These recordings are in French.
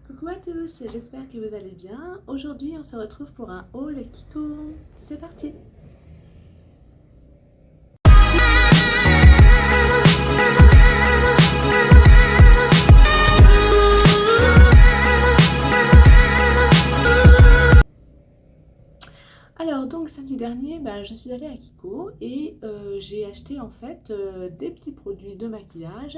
Coucou à tous, j'espère que vous allez bien. Aujourd'hui, on se retrouve pour un haul Kiko. C'est parti! Alors donc samedi dernier, je suis allée à Kiko et j'ai acheté en fait des petits produits de maquillage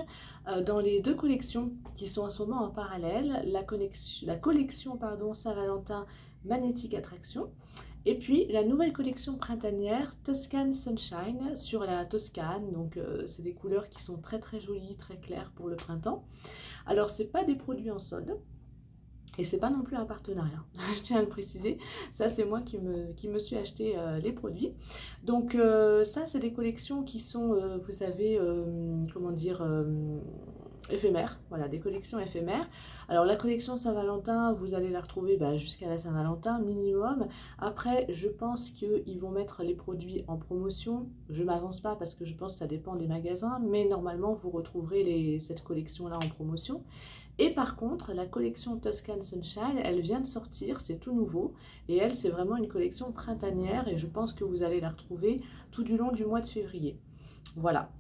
dans les deux collections qui sont en ce moment en parallèle. La collection pardon, Saint-Valentin Magnétique Attraction et puis la nouvelle collection printanière Toscan Sunshine sur la Toscane. Donc c'est des couleurs qui sont très très jolies, très claires pour le printemps. Alors c'est pas des produits en solde. Et c'est pas non plus un partenariat, je tiens à le préciser. Ça, c'est moi qui me suis acheté les produits. Donc ça, c'est des collections qui sont, vous savez, comment dire, éphémères. Voilà, des collections éphémères. Alors la collection Saint-Valentin, vous allez la retrouver jusqu'à la Saint-Valentin minimum. Après, je pense qu'ils vont mettre les produits en promotion. Je m'avance pas parce que je pense que ça dépend des magasins. Mais normalement, vous retrouverez cette collection-là en promotion. Et par contre, la collection Toscan Sunshine, elle vient de sortir, c'est tout nouveau. Et elle, c'est vraiment une collection printanière et je pense que vous allez la retrouver tout du long du mois de février. Voilà.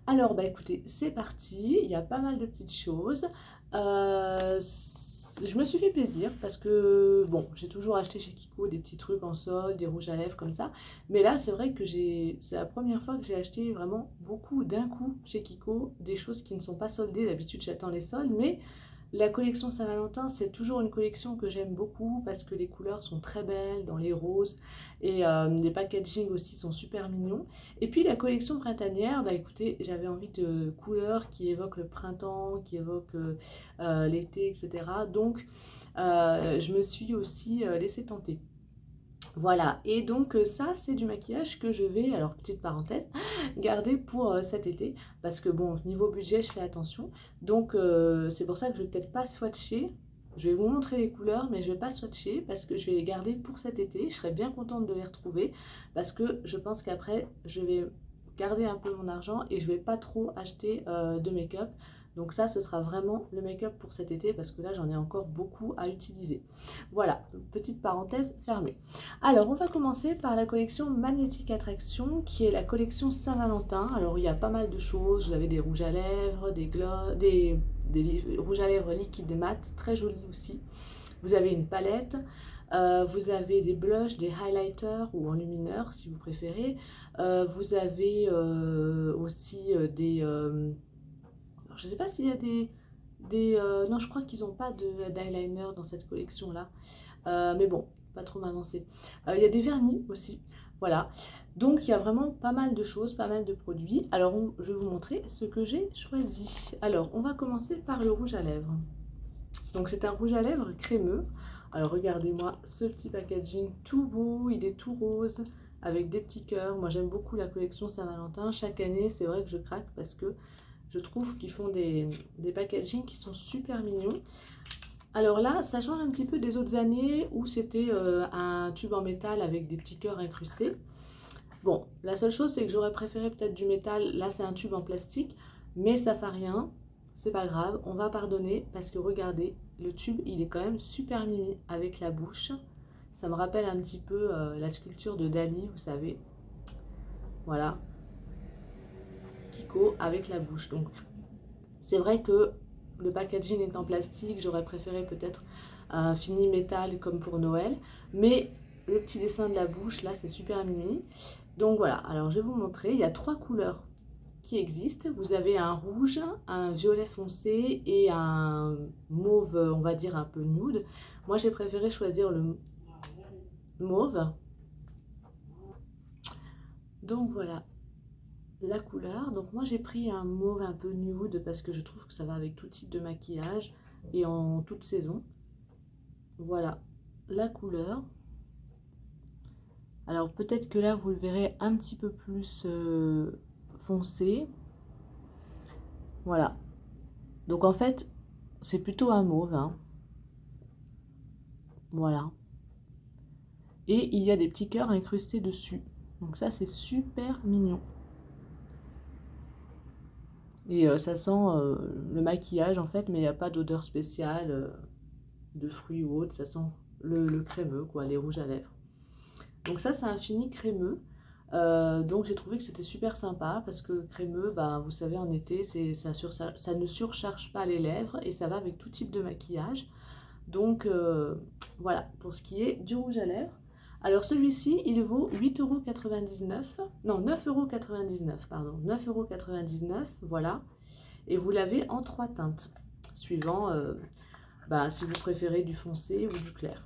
Alors, écoutez, c'est parti. Il y a pas mal de petites choses. Je me suis fait plaisir parce que, bon, j'ai toujours acheté chez Kiko des petits trucs en solde, des rouges à lèvres comme ça. Mais là, c'est vrai que c'est la première fois que j'ai acheté vraiment beaucoup d'un coup chez Kiko, des choses qui ne sont pas soldées. D'habitude, j'attends les soldes, mais la collection Saint-Valentin, c'est toujours une collection que j'aime beaucoup parce que les couleurs sont très belles dans les roses et les packaging aussi sont super mignons. Et puis la collection printanière, écoutez, j'avais envie de couleurs qui évoquent le printemps, qui évoquent l'été, etc. Donc je me suis aussi laissée tenter. Voilà, et donc ça c'est du maquillage que je vais, alors petite parenthèse, garder pour cet été, parce que bon, niveau budget je fais attention, donc c'est pour ça que je vais peut-être pas swatcher, je vais vous montrer les couleurs, mais je vais pas swatcher, parce que je vais les garder pour cet été, je serai bien contente de les retrouver, parce que je pense qu'après je vais garder un peu mon argent, et je vais pas trop acheter de make-up, donc ça ce sera vraiment le make-up pour cet été, parce que là j'en ai encore beaucoup à utiliser. Voilà, petite parenthèse fermée. Alors, on va commencer par la collection Magnétique Attraction, qui est la collection Saint-Valentin. Alors, il y a pas mal de choses. Vous avez des rouges à lèvres, des rouges à lèvres liquides et mat, très jolis aussi. Vous avez une palette. Vous avez des blushs, des highlighters ou enlumineurs, si vous préférez. Vous avez aussi des... alors, je ne sais pas s'il y a non, je crois qu'ils n'ont pas d'eyeliner dans cette collection-là. Mais bon, pas trop m'avancer. Il y a des vernis aussi, voilà. Donc il y a vraiment pas mal de choses, pas mal de produits. Alors je vais vous montrer ce que j'ai choisi. Alors on va commencer par le rouge à lèvres. Donc c'est un rouge à lèvres crémeux. Alors regardez-moi ce petit packaging tout beau, il est tout rose avec des petits cœurs. Moi j'aime beaucoup la collection Saint-Valentin. Chaque année c'est vrai que je craque parce que je trouve qu'ils font des packagings qui sont super mignons. Alors là, ça change un petit peu des autres années où c'était un tube en métal avec des petits cœurs incrustés. Bon, la seule chose, c'est que j'aurais préféré peut-être du métal. Là, c'est un tube en plastique, mais ça fait rien. C'est pas grave, on va pardonner parce que regardez, le tube, il est quand même super mimi avec la bouche. Ça me rappelle un petit peu la sculpture de Dali, vous savez. Voilà. Kiko avec la bouche. Donc, c'est vrai que le packaging est en plastique, j'aurais préféré peut-être un fini métal comme pour Noël, mais le petit dessin de la bouche, là, c'est super mimi. Donc voilà, alors je vais vous montrer, il y a 3 couleurs qui existent. Vous avez un rouge, un violet foncé et un mauve, on va dire un peu nude. Moi, j'ai préféré choisir le mauve. Donc voilà la couleur. Donc moi j'ai pris un mauve un peu nude parce que je trouve que ça va avec tout type de maquillage et en toute saison. Voilà la couleur. Alors peut-être que là vous le verrez un petit peu plus foncé. Voilà. Donc en fait c'est plutôt un mauve. Hein. Voilà. Et il y a des petits cœurs incrustés dessus. Donc ça c'est super mignon. Et ça sent le maquillage en fait, mais il n'y a pas d'odeur spéciale. de fruits ou autre, ça sent le crémeux, quoi, les rouges à lèvres. Donc ça, c'est un fini crémeux. Donc j'ai trouvé que c'était super sympa parce que le crémeux, bah, vous savez, en été, ça ne surcharge pas les lèvres et ça va avec tout type de maquillage. Donc voilà, pour ce qui est du rouge à lèvres. Alors celui-ci, il vaut 8,99 €, non 9,99 €, pardon, 9,99 €, voilà. Et vous l'avez en 3 teintes, suivant bah, si vous préférez du foncé ou du clair.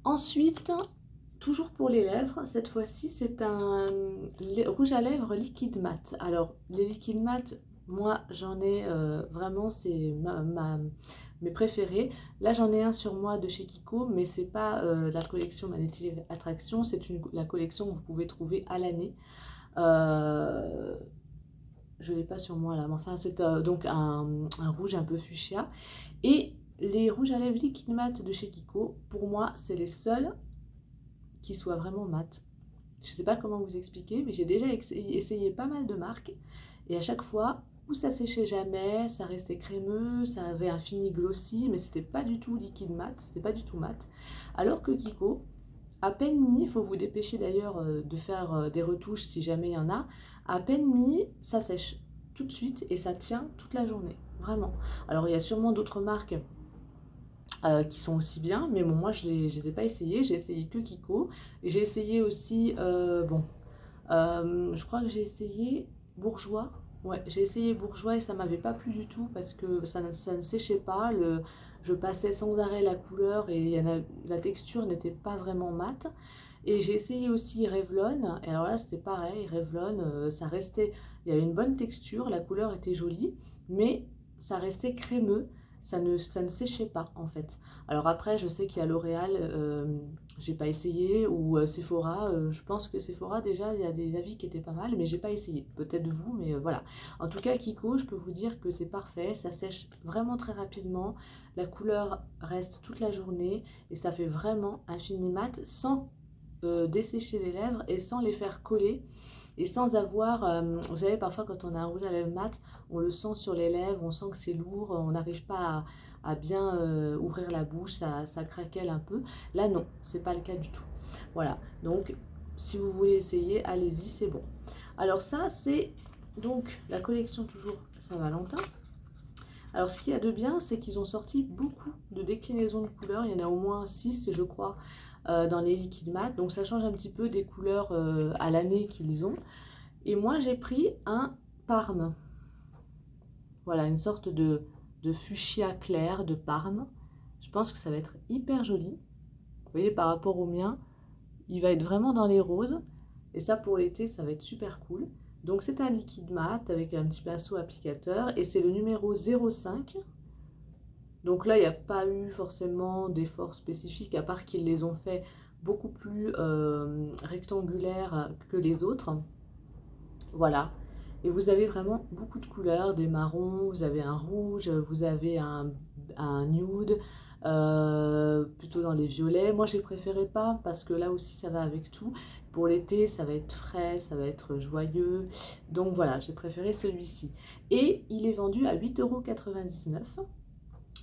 Ensuite, toujours pour les lèvres, cette fois-ci, c'est un rouge à lèvres liquide mat. Alors, les liquides mat, moi, j'en ai vraiment, c'est mes préférés. Là, j'en ai un sur moi de chez Kiko, mais c'est pas la collection Magnetic Attraction, c'est la collection que vous pouvez trouver à l'année. Je ne l'ai pas sur moi là, mais enfin, c'est donc un rouge un peu fuchsia. Et les rouges à lèvres liquide mat de chez Kiko, pour moi, c'est les seuls qui soient vraiment mat. Je ne sais pas comment vous expliquer, mais j'ai déjà essayé pas mal de marques. Et à chaque fois, où ça séchait jamais, ça restait crémeux, ça avait un fini glossy, mais c'était pas du tout liquide mat, c'était pas du tout mat. Alors que Kiko, à peine mis, il faut vous dépêcher d'ailleurs de faire des retouches si jamais il y en a, à peine mis, ça sèche tout de suite et ça tient toute la journée, vraiment. Alors il y a sûrement d'autres marques qui sont aussi bien, mais bon, moi je les ai pas essayées, j'ai essayé que Kiko, et j'ai essayé aussi, je crois que j'ai essayé Bourjois, ouais, j'ai essayé Bourjois et ça m'avait pas plu du tout parce que ça ne séchait pas, je passais sans arrêt la couleur et la texture n'était pas vraiment mate. Et j'ai essayé aussi Revlon, et alors là c'était pareil, Revlon, ça restait, il y avait une bonne texture, la couleur était jolie, mais ça restait crémeux, ça ne séchait pas en fait. Alors après, je sais qu'il y a L'Oréal, j'ai pas essayé, ou Sephora, je pense que Sephora déjà, il y a des avis qui étaient pas mal, mais j'ai pas essayé, peut-être vous, mais voilà. En tout cas, Kiko, je peux vous dire que c'est parfait, ça sèche vraiment très rapidement, la couleur reste toute la journée, et ça fait vraiment un fini mat sans dessécher les lèvres et sans les faire coller et sans avoir, vous savez, parfois quand on a un rouge à lèvres mat, on le sent sur les lèvres, on sent que c'est lourd, on n'arrive pas à bien ouvrir la bouche, ça craquelle un peu. Là non, c'est pas le cas du tout. Voilà, donc si vous voulez essayer, allez-y, c'est bon. Alors ça, c'est donc la collection toujours Saint-Valentin. Alors ce qu'il y a de bien, c'est qu'ils ont sorti beaucoup de déclinaisons de couleurs, il y en a au moins 6 je crois, dans les liquides mat, donc ça change un petit peu des couleurs à l'année qu'ils ont. Et moi j'ai pris un Parme, voilà, une sorte de fuchsia clair de Parme. Je pense que ça va être hyper joli. Vous voyez, par rapport au mien, il va être vraiment dans les roses, et ça pour l'été ça va être super cool. Donc c'est un liquide mat avec un petit pinceau applicateur, et c'est le numéro 05. Donc là, il n'y a pas eu forcément d'efforts spécifiques, à part qu'ils les ont fait beaucoup plus rectangulaires que les autres. Voilà. Et vous avez vraiment beaucoup de couleurs, des marrons, vous avez un rouge, vous avez un nude, plutôt dans les violets. Moi, j'ai préféré pas, parce que là aussi, ça va avec tout. Pour l'été, ça va être frais, ça va être joyeux. Donc voilà, j'ai préféré celui-ci. Et il est vendu à 8,99 €.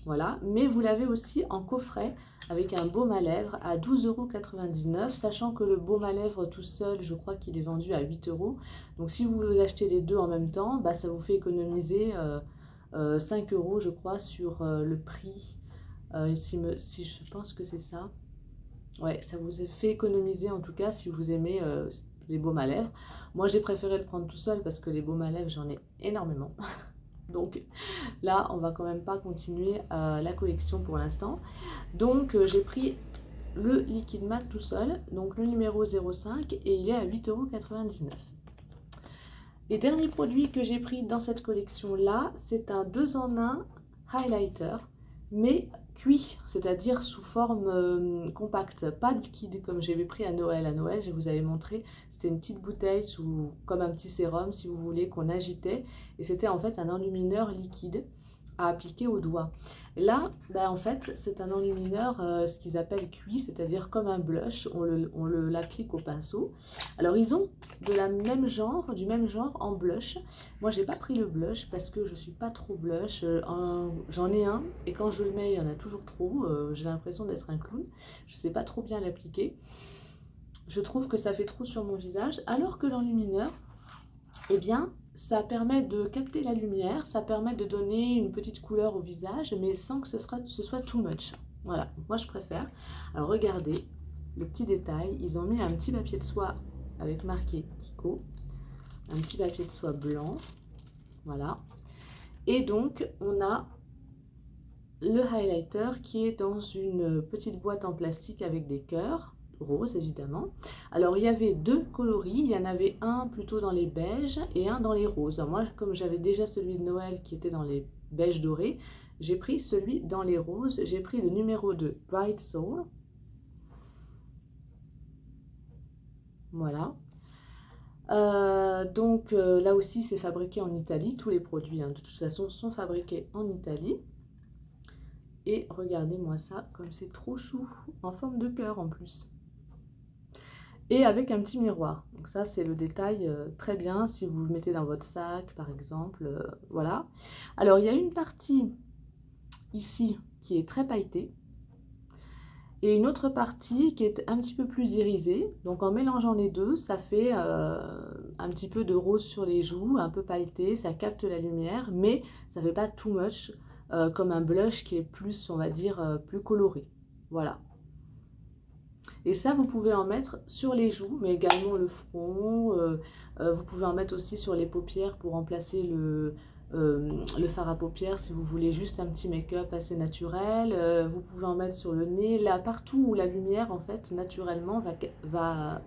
Voilà, mais vous l'avez aussi en coffret avec un baume à lèvres à 12,99 €, sachant que le baume à lèvres tout seul, je crois qu'il est vendu à 8 €. Donc si vous achetez les deux en même temps, bah, ça vous fait économiser 5 € je crois sur le prix. Si je pense que c'est ça. Ouais, ça vous fait économiser en tout cas si vous aimez les baumes à lèvres. Moi j'ai préféré le prendre tout seul parce que les baumes à lèvres j'en ai énormément. Donc là, on va quand même pas continuer la collection pour l'instant. Donc j'ai pris le liquide mat tout seul, donc le numéro 05, et il est à 8,99 €. Les derniers produits que j'ai pris dans cette collection-là, c'est un 2 en 1 highlighter, mais cuit, c'est-à-dire sous forme compacte, pas liquide comme j'avais pris à Noël. À Noël, je vous avais montré, c'était une petite bouteille comme un petit sérum, si vous voulez, qu'on agitait, et c'était en fait un enlumineur liquide. à appliquer au doigt. Là, ben, en fait, c'est un enlumineur, ce qu'ils appellent cuit, c'est-à-dire comme un blush, l'applique au pinceau. Alors, ils ont du même genre en blush. Moi, j'ai pas pris le blush parce que je suis pas trop blush. J'en ai un, et quand je le mets, il y en a toujours trop. J'ai l'impression d'être un clown. Je sais pas trop bien l'appliquer. Je trouve que ça fait trop sur mon visage, alors que l'enlumineur, eh bien, ça permet de capter la lumière, ça permet de donner une petite couleur au visage, mais sans que ce soit too much. Voilà, moi je préfère. Alors regardez, le petit détail, ils ont mis un petit papier de soie avec marqué Kiko, un petit papier de soie blanc, voilà. Et donc, on a le highlighter qui est dans une petite boîte en plastique avec des cœurs, rose évidemment. Alors il y avait deux coloris, il y en avait un plutôt dans les beiges et un dans les roses. Alors, moi, comme j'avais déjà celui de Noël qui était dans les beiges dorés, j'ai pris celui dans les roses. J'ai pris le numéro 2 Bright Soul. Voilà. Donc là aussi c'est fabriqué en Italie, tous les produits de toute façon sont fabriqués en Italie. Et regardez-moi ça, comme c'est trop chou, en forme de cœur en plus. Et avec un petit miroir. Donc ça, c'est le détail très bien si vous le mettez dans votre sac, par exemple. Voilà. Alors, il y a une partie ici qui est très pailletée. Et une autre partie qui est un petit peu plus irisée. Donc, en mélangeant les deux, ça fait un petit peu de rose sur les joues, un peu pailleté. Ça capte la lumière, mais ça ne fait pas too much, comme un blush qui est plus, on va dire, plus coloré. Voilà. Et ça, vous pouvez en mettre sur les joues, mais également le front. Vous pouvez en mettre aussi sur les paupières pour remplacer le fard à paupières si vous voulez juste un petit make-up assez naturel. Vous pouvez en mettre sur le nez, là, partout où la lumière, en fait, naturellement, va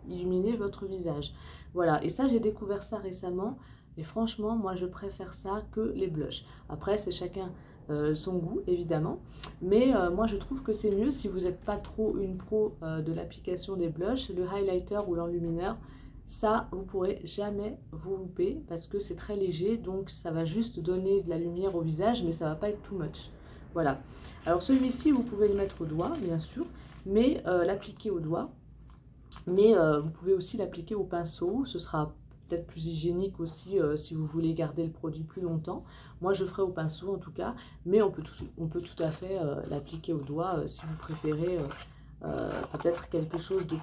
illuminer votre visage. Voilà, et ça, j'ai découvert ça récemment. Et franchement, moi, je préfère ça que les blushs. Après, c'est chacun son goût, évidemment. Mais moi, je trouve que c'est mieux si vous n'êtes pas trop une pro de l'application des blushs. Le highlighter ou l'enlumineur, ça, vous ne pourrez jamais vous louper parce que c'est très léger. Donc, ça va juste donner de la lumière au visage, mais ça ne va pas être too much. Voilà. Alors, celui-ci, vous pouvez le mettre au doigt, bien sûr, mais l'appliquer au doigt. Mais vous pouvez aussi l'appliquer au pinceau. Ce sera peut-être plus hygiénique aussi si vous voulez garder le produit plus longtemps. Moi, je ferai au pinceau en tout cas, mais on peut tout à fait l'appliquer au doigt si vous préférez peut-être quelque chose de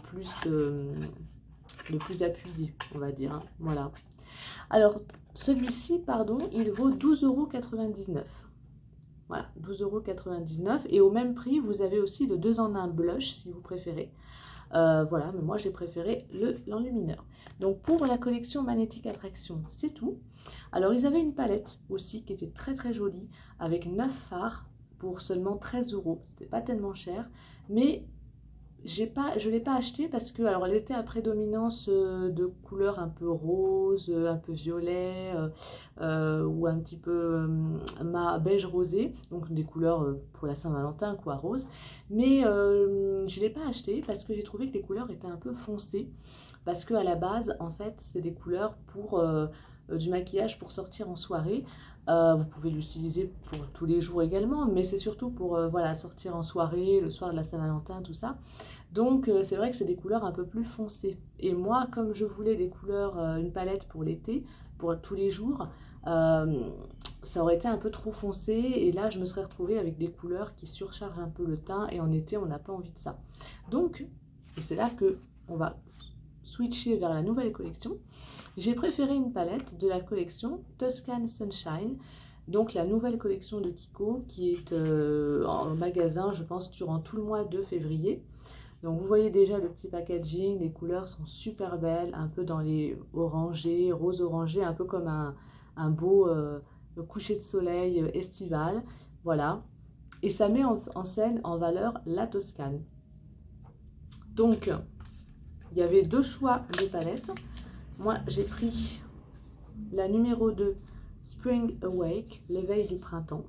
plus appuyé, on va dire. Hein. Voilà. Alors, celui-ci, pardon, il vaut 12,99 €. Voilà, 12,99 € et au même prix, vous avez aussi le 2 en 1 blush si vous préférez. Voilà, mais moi j'ai préféré l'enlumineur. Donc pour la collection Magnetic Attraction, c'est tout. Alors ils avaient une palette aussi qui était très très jolie avec 9 fards pour seulement 13 €. C'était pas tellement cher, mais je ne l'ai pas acheté parce que alors elle était à prédominance de couleurs un peu rose, un peu violet ou un petit peu beige rosé, donc des couleurs pour la Saint-Valentin quoi, rose. Mais je ne l'ai pas acheté parce que j'ai trouvé que les couleurs étaient un peu foncées parce qu'à la base en fait c'est des couleurs pour du maquillage pour sortir en soirée. Vous pouvez l'utiliser pour tous les jours également, mais c'est surtout pour voilà, sortir en soirée, le soir de la Saint-Valentin, tout ça. Donc c'est vrai que c'est des couleurs un peu plus foncées. Et moi, comme je voulais des couleurs, une palette pour l'été, pour tous les jours, ça aurait été un peu trop foncé. Et là, je me serais retrouvée avec des couleurs qui surchargent un peu le teint. Et en été, on n'a pas envie de ça. Donc, et c'est là que on va switcher vers la nouvelle collection. J'ai préféré une palette de la collection Tuscan Sunshine, donc la nouvelle collection de Kiko qui est en magasin, je pense, durant tout le mois de février. Donc vous voyez déjà le petit packaging, les couleurs sont super belles, un peu dans les orangés, rose orangé, un peu comme un beau coucher de soleil estival. Voilà. Et ça met en scène, en valeur, la Toscane. Donc, il y avait deux choix de palettes. Moi, j'ai pris la numéro 2, Spring Awake, l'éveil du printemps.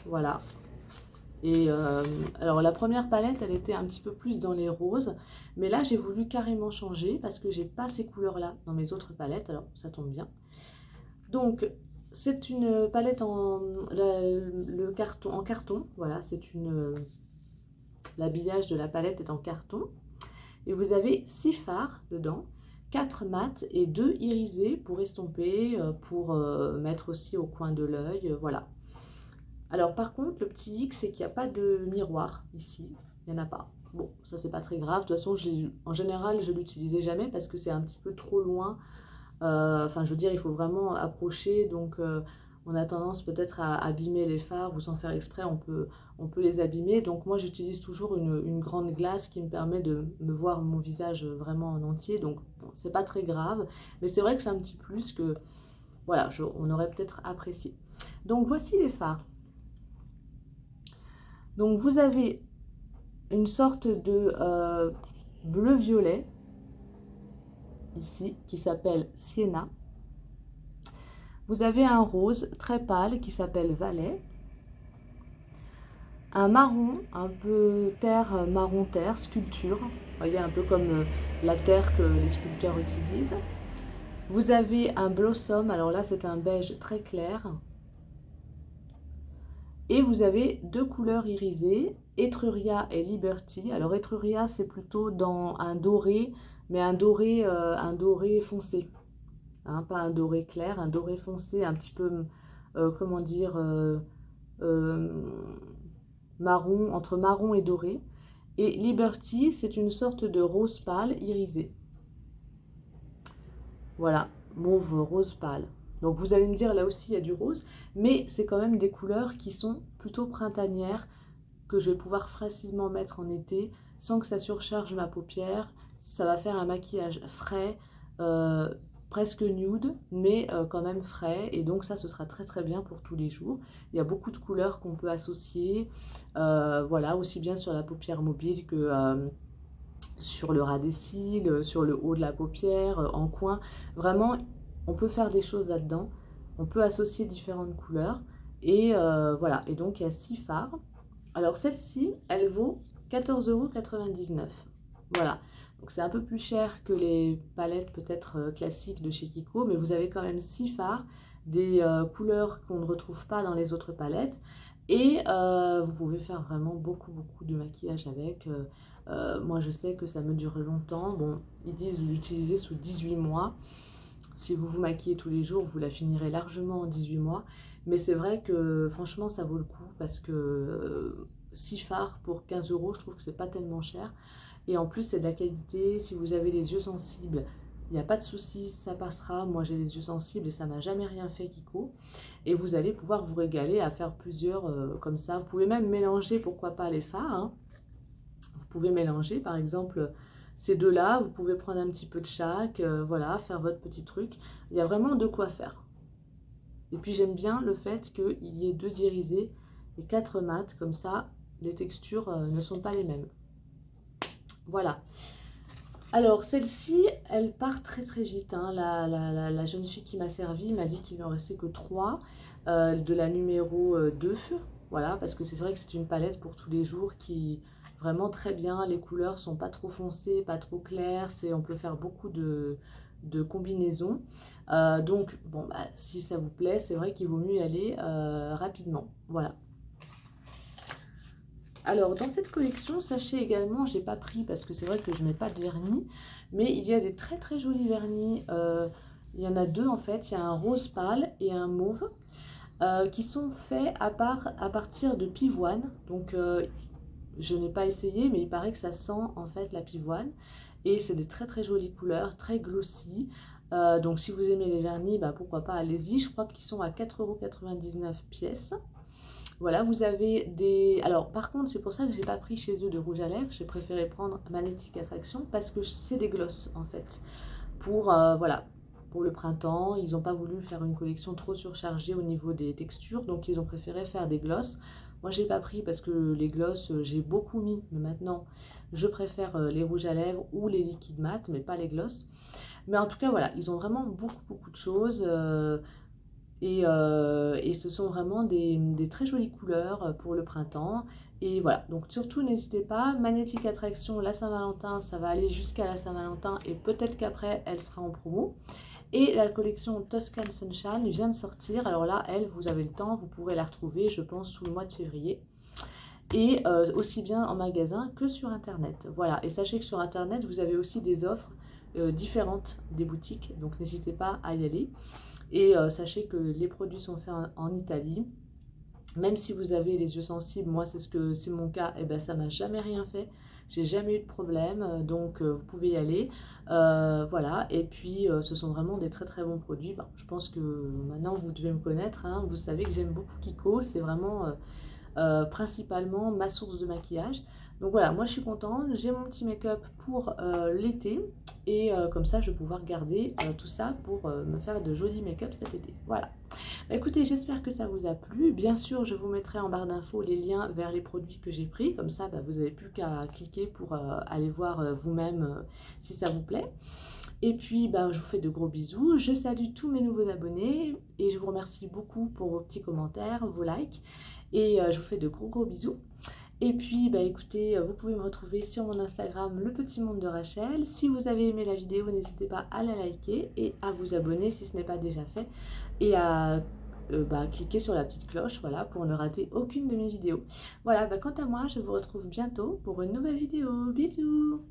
Voilà. Et alors, la première palette, elle était un petit peu plus dans les roses. Mais là, j'ai voulu carrément changer parce que j'ai pas ces couleurs-là dans mes autres palettes. Alors, ça tombe bien. Donc, c'est une palette le carton, en carton. Voilà, c'est l'habillage de la palette est en carton. Et vous avez 6 fards dedans, 4 mat et 2 irisés pour estomper, pour mettre aussi au coin de l'œil, voilà. Alors par contre, le petit hic, c'est qu'il n'y a pas de miroir ici, il n'y en a pas. Bon, ça c'est pas très grave, de toute façon, en général, je l'utilisais jamais parce que c'est un petit peu trop loin. Enfin, je veux dire, il faut vraiment approcher, donc on a tendance peut-être à abîmer les fards ou sans faire exprès, on peut les abîmer. Donc moi, j'utilise toujours une grande glace qui me permet de me voir mon visage vraiment en entier. Donc bon, c'est pas très grave, mais c'est vrai que c'est un petit plus que, voilà, on aurait peut-être apprécié. Donc voici les fards. Donc vous avez une sorte de bleu-violet ici qui s'appelle Sienna. Vous avez un rose très pâle qui s'appelle Valet. Un marron, un peu terre, marron terre, sculpture. Vous voyez, un peu comme la terre que les sculpteurs utilisent. Vous avez un blossom, alors là c'est un beige très clair. Et vous avez 2 couleurs irisées, Etruria et Liberty. Alors Etruria c'est plutôt dans un doré, mais un doré foncé. Hein, pas un doré clair, un doré foncé, un petit peu, comment dire, marron, entre marron et doré. Et Liberty, c'est une sorte de rose pâle irisé. Voilà, mauve rose pâle. Donc vous allez me dire, là aussi il y a du rose, mais c'est quand même des couleurs qui sont plutôt printanières, que je vais pouvoir facilement mettre en été, sans que ça surcharge ma paupière. Ça va faire un maquillage frais, presque nude, mais quand même frais. Et donc ça, ce sera très très bien pour tous les jours. Il y a beaucoup de couleurs qu'on peut associer, voilà, aussi bien sur la paupière mobile que sur le ras des cils, sur le haut de la paupière, en coin. Vraiment, on peut faire des choses là-dedans. On peut associer différentes couleurs. Et voilà, et donc il y a 6 fards. Alors celle-ci, elle vaut 14,99 €. Voilà, donc c'est un peu plus cher que les palettes peut-être classiques de chez Kiko, mais vous avez quand même 6 fards, des couleurs qu'on ne retrouve pas dans les autres palettes. Et vous pouvez faire vraiment beaucoup de maquillage avec. Moi je sais que ça me dure longtemps. Bon, ils disent de l'utiliser sous 18 mois. Si vous vous maquillez tous les jours, vous la finirez largement en 18 mois. Mais c'est vrai que franchement, ça vaut le coup parce que 6 fards pour 15 €, je trouve que c'est pas tellement cher. Et en plus, c'est de la qualité. Si vous avez les yeux sensibles, il n'y a pas de souci, ça passera. Moi, j'ai les yeux sensibles et ça m'a jamais rien fait, Kiko. Et vous allez pouvoir vous régaler à faire plusieurs comme ça. Vous pouvez même mélanger, pourquoi pas, les fards, hein. Vous pouvez mélanger, par exemple, ces deux-là. Vous pouvez prendre un petit peu de chaque, voilà, faire votre petit truc. Il y a vraiment de quoi faire. Et puis, j'aime bien le fait qu'il y ait 2 irisés et 4 mat. Comme ça, les textures ne sont pas les mêmes. Voilà. Alors, celle-ci, elle part très très vite, hein. La jeune fille qui m'a servi m'a dit qu'il ne en restait que 3 de la numéro 2. Voilà, parce que c'est vrai que c'est une palette pour tous les jours qui vraiment très bien. Les couleurs sont pas trop foncées, pas trop claires. On peut faire beaucoup de combinaisons. Donc, bon, bah, si ça vous plaît, c'est vrai qu'il vaut mieux y aller rapidement. Voilà. Alors, dans cette collection, sachez également, j'ai pas pris parce que c'est vrai que je mets pas de vernis, mais il y a des très très jolis vernis. Il y en a 2 en fait, il y a un rose pâle et un mauve qui sont faits à partir de pivoine. Donc, je n'ai pas essayé, mais il paraît que ça sent en fait la pivoine. Et c'est des très très jolies couleurs, très glossy. Donc, si vous aimez les vernis, bah, pourquoi pas, allez-y. Je crois qu'ils sont à 4,99 € pièce. Voilà, vous avez des... Alors, par contre, c'est pour ça que j'ai pas pris chez eux de rouge à lèvres. J'ai préféré prendre Magnetic Attraction parce que c'est des glosses, en fait. Pour, voilà, pour le printemps, ils n'ont pas voulu faire une collection trop surchargée au niveau des textures. Donc, ils ont préféré faire des glosses. Moi, j'ai pas pris parce que les glosses, j'ai beaucoup mis. Mais maintenant, je préfère les rouges à lèvres ou les liquides mat, mais pas les glosses. Mais en tout cas, voilà, ils ont vraiment beaucoup de choses. Et ce sont vraiment des très jolies couleurs pour le printemps. Et voilà, donc surtout n'hésitez pas. Magnetic Attraction, la Saint-Valentin, ça va aller jusqu'à la Saint-Valentin et peut-être qu'après elle sera en promo. Et la collection Toscan Sunshine vient de sortir. Alors là, elle, vous avez le temps, vous pourrez la retrouver, je pense, sous le mois de février. Et aussi bien en magasin que sur Internet. Voilà, et sachez que sur Internet, vous avez aussi des offres différentes des boutiques, donc n'hésitez pas à y aller. Et sachez que les produits sont faits en Italie. Même si vous avez les yeux sensibles, moi c'est mon cas, et ben ça m'a jamais rien fait. J'ai jamais eu de problème, donc vous pouvez y aller. Voilà, et puis ce sont vraiment des très très bons produits. Ben, je pense que maintenant vous devez me connaître, hein. Vous savez que j'aime beaucoup Kiko, c'est vraiment principalement ma source de maquillage. Donc voilà, moi je suis contente, j'ai mon petit make-up pour l'été et comme ça je vais pouvoir garder tout ça pour me faire de jolis make-up cet été. Voilà. Bah, écoutez, j'espère que ça vous a plu. Bien sûr, je vous mettrai en barre d'infos les liens vers les produits que j'ai pris. Comme ça, bah, vous n'avez plus qu'à cliquer pour aller voir vous-même si ça vous plaît. Et puis, bah, je vous fais de gros bisous. Je salue tous mes nouveaux abonnés et je vous remercie beaucoup pour vos petits commentaires, vos likes. Et je vous fais de gros bisous. Et puis, bah, écoutez, vous pouvez me retrouver sur mon Instagram, Le Petit Monde de Rachel. Si vous avez aimé la vidéo, n'hésitez pas à la liker et à vous abonner si ce n'est pas déjà fait. Et à bah, cliquer sur la petite cloche, voilà, pour ne rater aucune de mes vidéos. Voilà, bah, quant à moi, je vous retrouve bientôt pour une nouvelle vidéo. Bisous!